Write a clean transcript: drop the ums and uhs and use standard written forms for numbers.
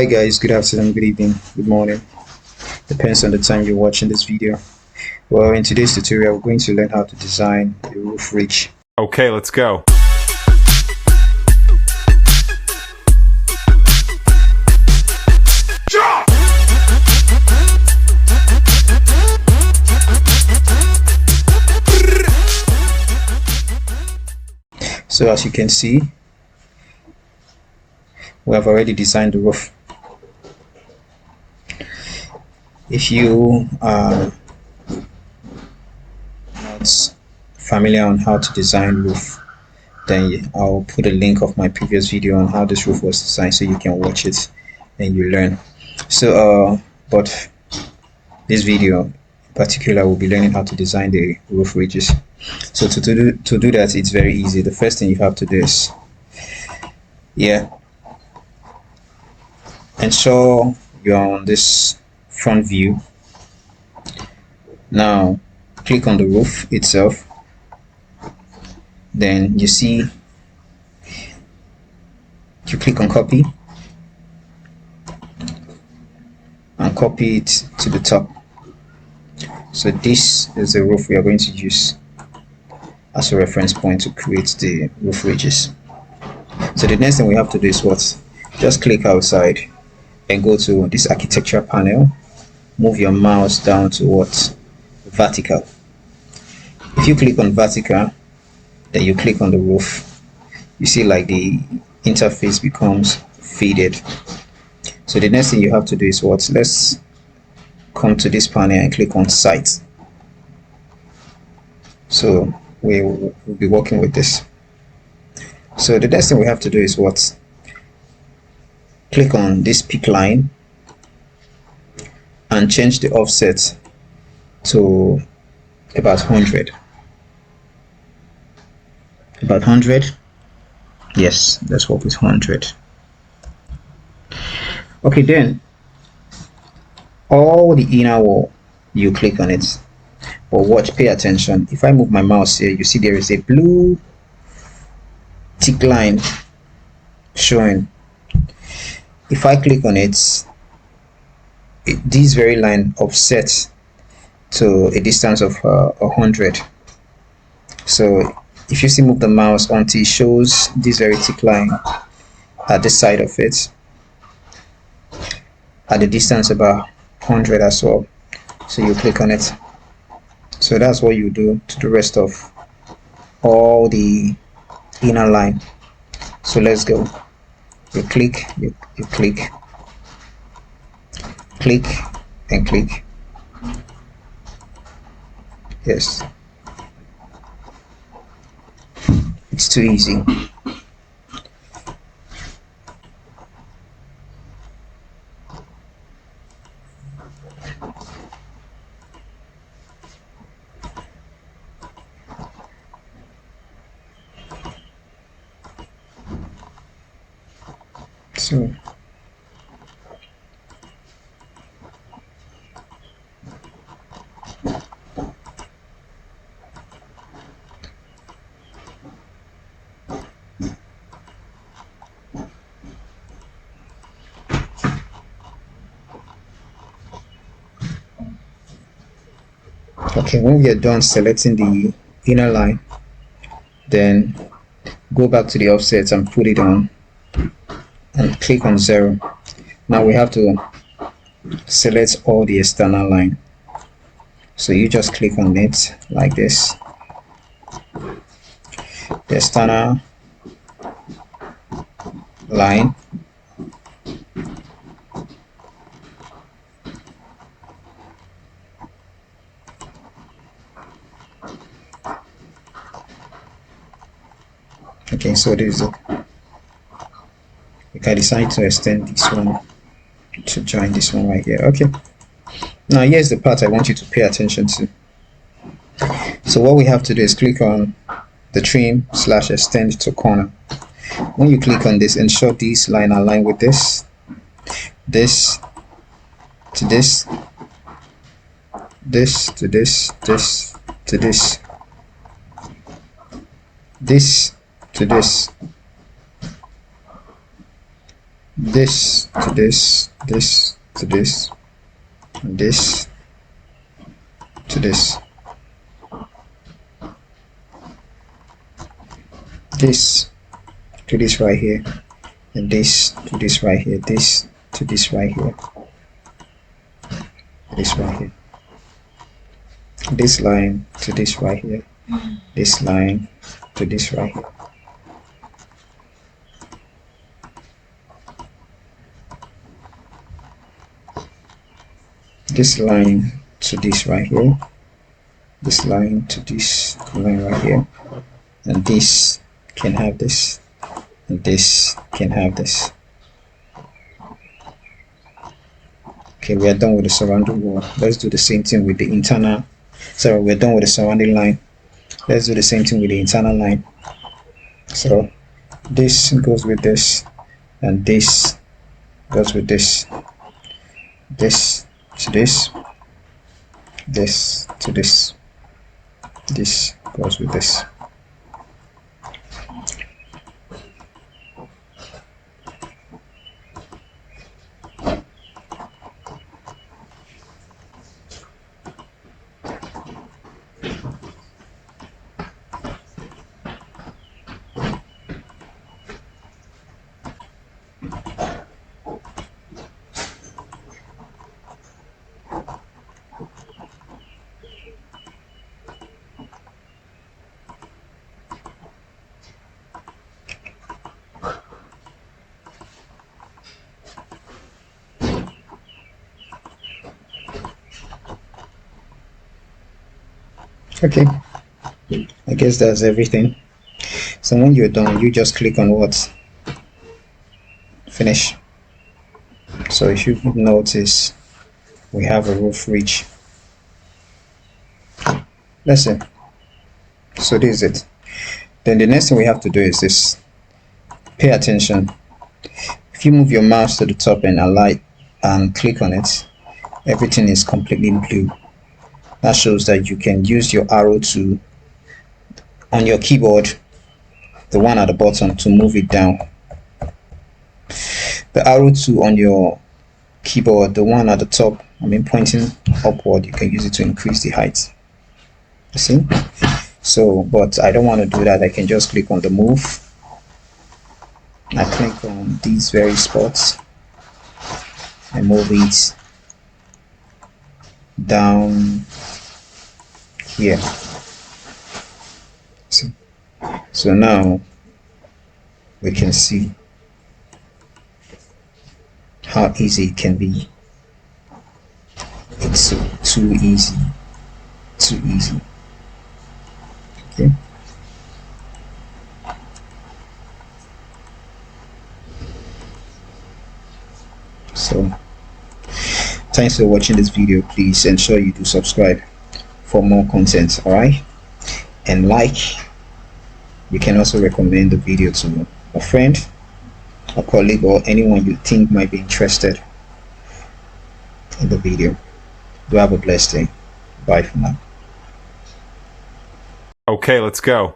Hi guys, good afternoon, good evening, good morning. Depends on the time you're watching this video. Well, in today's tutorial, we're going to learn how to design a roof ridge. Okay, let's go. So as you can see, we have already designed the roof. If you are not familiar on how to design roof, then I'll put a link of my previous video on how this roof was designed so you can watch it and you learn. So but this video in particular will be learning how to design the roof ridges. So to do that, it's very easy. The first thing you have to do is ensure you're on this front view. Now click on the roof itself, then you click on copy and copy it to the top. So this is the roof we are going to use as a reference point to create the roof ridges. So the next thing we have to do is what? Just click outside and go to this architecture panel. Move your mouse down to what? Vertical. If you click on vertical, then you click on the roof, you see like the interface becomes faded. So the next thing you have to do is what? Let's come to this panel and click on site. So we'll be working with this. So the next thing we have to do is what? Click on this peak line and change the offset to about 100. About 100. Yes, let's work with 100. Okay, then all the inner wall, you click on it. But watch, pay attention. If I move my mouse here, you see there is a blue tick line showing. If I click on it, this very line offsets to a distance of 100. So if you see, move the mouse until it shows this very thick line at the side of it, at the distance about 100 as well. So you click on it. So that's what you do to the rest of all the inner line. So let's go. You click, you click, click and click. Yes, it's too easy. So okay, when we are done selecting the inner line, then go back to the offset and put it on and click on 0. Now we have to select all the external line. So you just click on it like this. The external line. Okay, so this is it. You can decide to extend this one to join this one right here. Okay, now here's the part I want you to pay attention to. So what we have to do is click on the trim/extend to corner. When you click on this, ensure this line align with this to this, this to this, this to this, this to this, this to this, this to this, and this to this, this to this right here, and this to this right here, this to this right here, this right here, this line to this right here, this line to this right here. This line to this right here, this line to this line right here, and this can have this, and this can have this. Okay, we are done with the surrounding wall. Let's do the same thing with the internal. So we're done with the surrounding line. Let's do the same thing with the internal line. So this goes with this, and this goes with this, this to this, this to this, this goes with this. Okay, I guess that's everything. So when you're done, you just click on what? Finish. So if you notice, we have a roof ridge. That's it. So this is it. Then the next thing we have to do is this. Pay attention. If you move your mouse to the top and alight and click on it, everything is completely blue. That shows that you can use your arrow to on your keyboard, the one at the bottom, to move it down. The arrow 2 on your keyboard, the one at the top, pointing upward, you can use it to increase the height. You see? So, but I don't want to do that. I can just click on the move. I click on these very spots and move it down here. See? So now we can see how easy it can be. It's too easy. Okay. So thanks for watching this video. Please ensure you do subscribe for more content. All right, and like. You can also recommend the video to a friend, a colleague, or anyone you think might be interested in the video. Do have a blessed day. Bye for now. Okay, let's go.